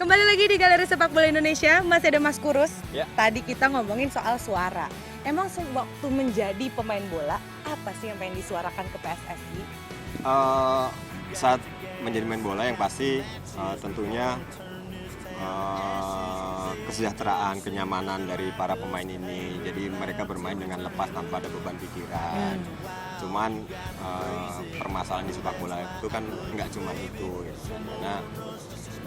Kembali lagi di Galeri Sepak Bola Indonesia, masih ada Mas Kurus. Ya. Tadi kita ngomongin soal suara. Emang waktu menjadi pemain bola, apa sih yang pengen disuarakan ke PSSI? Saat menjadi main bola yang pasti tentunya kesejahteraan, kenyamanan dari para pemain ini. Jadi mereka bermain dengan lepas tanpa ada beban pikiran. Cuman permasalahan di sepak bola itu kan nggak cuma itu. Gitu. Nah,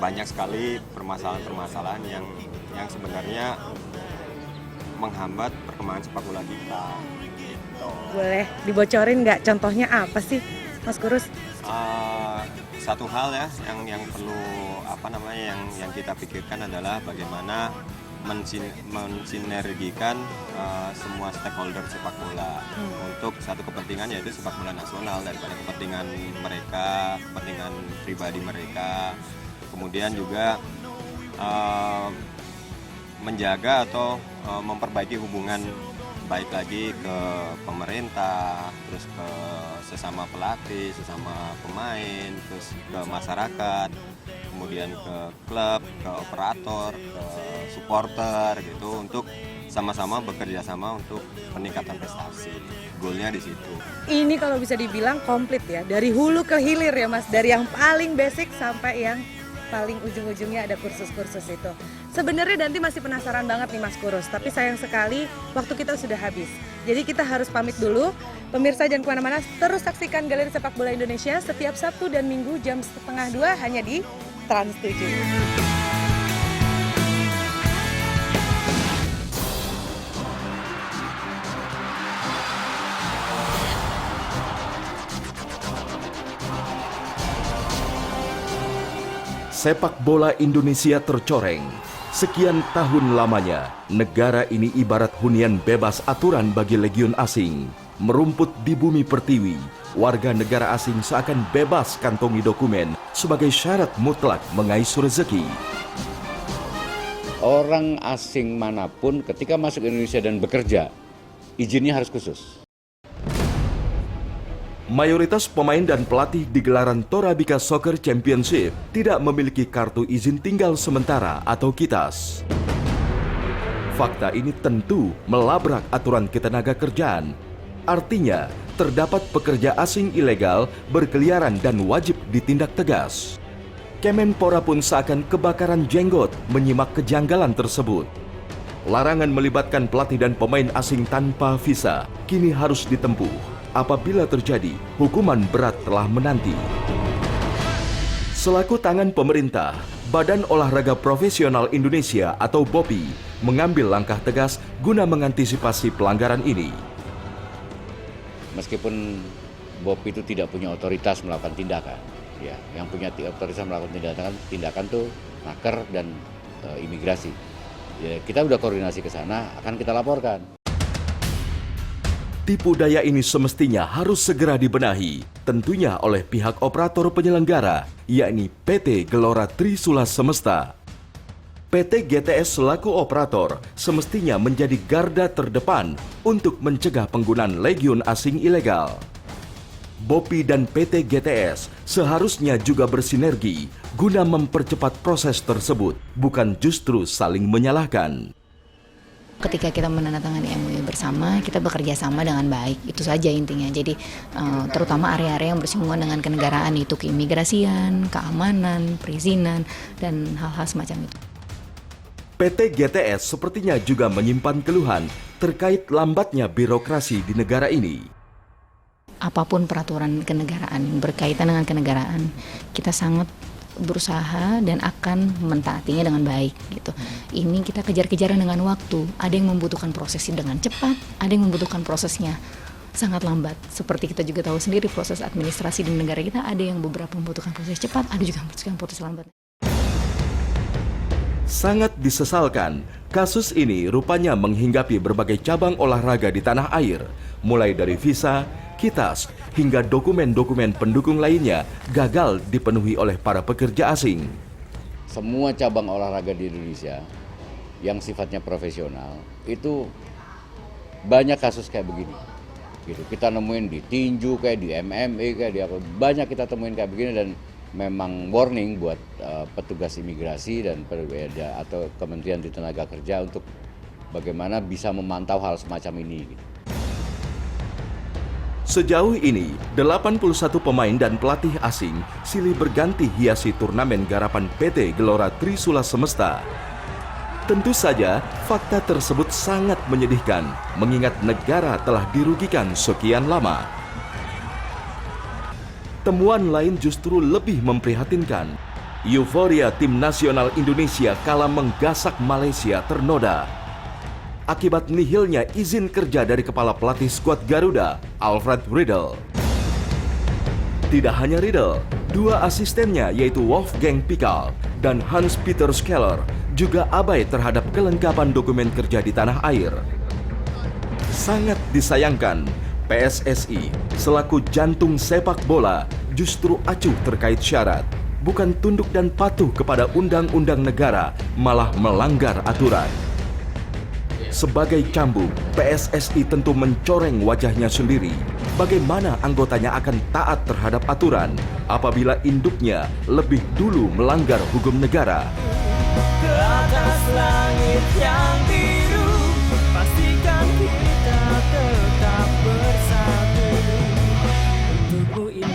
banyak sekali permasalahan-permasalahan yang sebenarnya menghambat perkembangan sepak bola kita. Gitu. Boleh dibocorin nggak? Contohnya apa sih, Mas Kurus? Satu hal ya yang perlu yang kita pikirkan adalah bagaimana mensinergikan semua stakeholder sepak bola untuk satu kepentingan, yaitu sepak bola nasional, daripada kepentingan mereka, kepentingan pribadi mereka. Kemudian juga menjaga atau memperbaiki hubungan baik lagi ke pemerintah, terus ke sesama pelatih, sesama pemain, terus ke masyarakat, kemudian ke klub, ke operator, ke supporter gitu, untuk sama-sama bekerja sama untuk peningkatan prestasi. Goalnya di situ. Ini kalau bisa dibilang komplit ya, dari hulu ke hilir ya Mas, dari yang paling basic sampai yang paling ujung-ujungnya ada kursus-kursus itu. Sebenarnya Danti masih penasaran banget nih Mas Kurus, tapi sayang sekali waktu kita sudah habis. Jadi kita harus pamit dulu. Pemirsa jangan kemana-mana, terus saksikan Galeri Sepak Bola Indonesia setiap Sabtu dan Minggu jam 1:30 hanya di Trans 7. Sepak bola Indonesia tercoreng. Sekian tahun lamanya, negara ini ibarat hunian bebas aturan bagi legiun asing. Merumput di bumi pertiwi, warga negara asing seakan bebas kantongi dokumen sebagai syarat mutlak mengais rezeki. Orang asing manapun ketika masuk Indonesia dan bekerja, izinnya harus khusus. Mayoritas pemain dan pelatih di gelaran Torabika Soccer Championship tidak memiliki kartu izin tinggal sementara atau KITAS. Fakta ini tentu melabrak aturan ketenagakerjaan. Artinya, terdapat pekerja asing ilegal berkeliaran dan wajib ditindak tegas. Kemenpora pun seakan kebakaran jenggot menyimak kejanggalan tersebut. Larangan melibatkan pelatih dan pemain asing tanpa visa kini harus ditempuh. Apabila terjadi, hukuman berat telah menanti. Selaku tangan pemerintah, Badan Olahraga Profesional Indonesia atau BOPI mengambil langkah tegas guna mengantisipasi pelanggaran ini. Meskipun BOPI itu tidak punya otoritas melakukan tindakan, ya, yang punya otoritas melakukan tindakan tuh Naker dan imigrasi. Ya, kita udah koordinasi ke sana, akan kita laporkan. Tipu daya ini semestinya harus segera dibenahi, tentunya oleh pihak operator penyelenggara, yakni PT Gelora Trisula Semesta. PT GTS selaku operator semestinya menjadi garda terdepan untuk mencegah penggunaan legiun asing ilegal. BOPI dan PT GTS seharusnya juga bersinergi guna mempercepat proses tersebut, bukan justru saling menyalahkan. Ketika kita menandatangani MOU bersama, kita bekerja sama dengan baik. Itu saja intinya. Jadi terutama area-area yang bersinggungan dengan kenegaraan, itu keimigrasian, keamanan, perizinan, dan hal-hal semacam itu. PT GTS sepertinya juga menyimpan keluhan terkait lambatnya birokrasi di negara ini. Apapun peraturan kenegaraan yang berkaitan dengan kenegaraan, kita sangat berusaha dan akan mentaatinya dengan baik gitu. Ini kita kejar-kejaran dengan waktu. Ada yang membutuhkan prosesnya dengan cepat, ada yang membutuhkan prosesnya sangat lambat. Seperti kita juga tahu sendiri proses administrasi di negara kita, ada yang beberapa membutuhkan proses cepat, ada juga membutuhkan proses lambat. Sangat disesalkan, kasus ini rupanya menghinggapi berbagai cabang olahraga di tanah air, mulai dari visa, KITAS, hingga dokumen-dokumen pendukung lainnya gagal dipenuhi oleh para pekerja asing. Semua cabang olahraga di Indonesia yang sifatnya profesional itu banyak kasus kayak begini. Gitu. Kita nemuin di tinju kayak di MMA kayak di apa, banyak kita temuin kayak begini, dan memang warning buat petugas imigrasi dan atau Kementerian Tenaga Kerja untuk bagaimana bisa memantau hal semacam ini. Sejauh ini, 81 pemain dan pelatih asing silih berganti hiasi turnamen garapan PT Gelora Trisula Semesta. Tentu saja, fakta tersebut sangat menyedihkan, mengingat negara telah dirugikan sekian lama. Temuan lain justru lebih memprihatinkan. Euforia tim nasional Indonesia kala menggasak Malaysia ternoda akibat nihilnya izin kerja dari kepala pelatih skuad Garuda, Alfred Riedel. Tidak hanya Riedel, dua asistennya yaitu Wolfgang Pikal dan Hans-Peter Skeller juga abai terhadap kelengkapan dokumen kerja di tanah air. Sangat disayangkan, PSSI selaku jantung sepak bola justru acuh terkait syarat, bukan tunduk dan patuh kepada undang-undang negara, malah melanggar aturan. Sebagai cambuk, PSSI tentu mencoreng wajahnya sendiri. Bagaimana anggotanya akan taat terhadap aturan apabila induknya lebih dulu melanggar hukum negara? Ke atas langit yang biru, pastikan kita tetap bersatu. Untukmu ini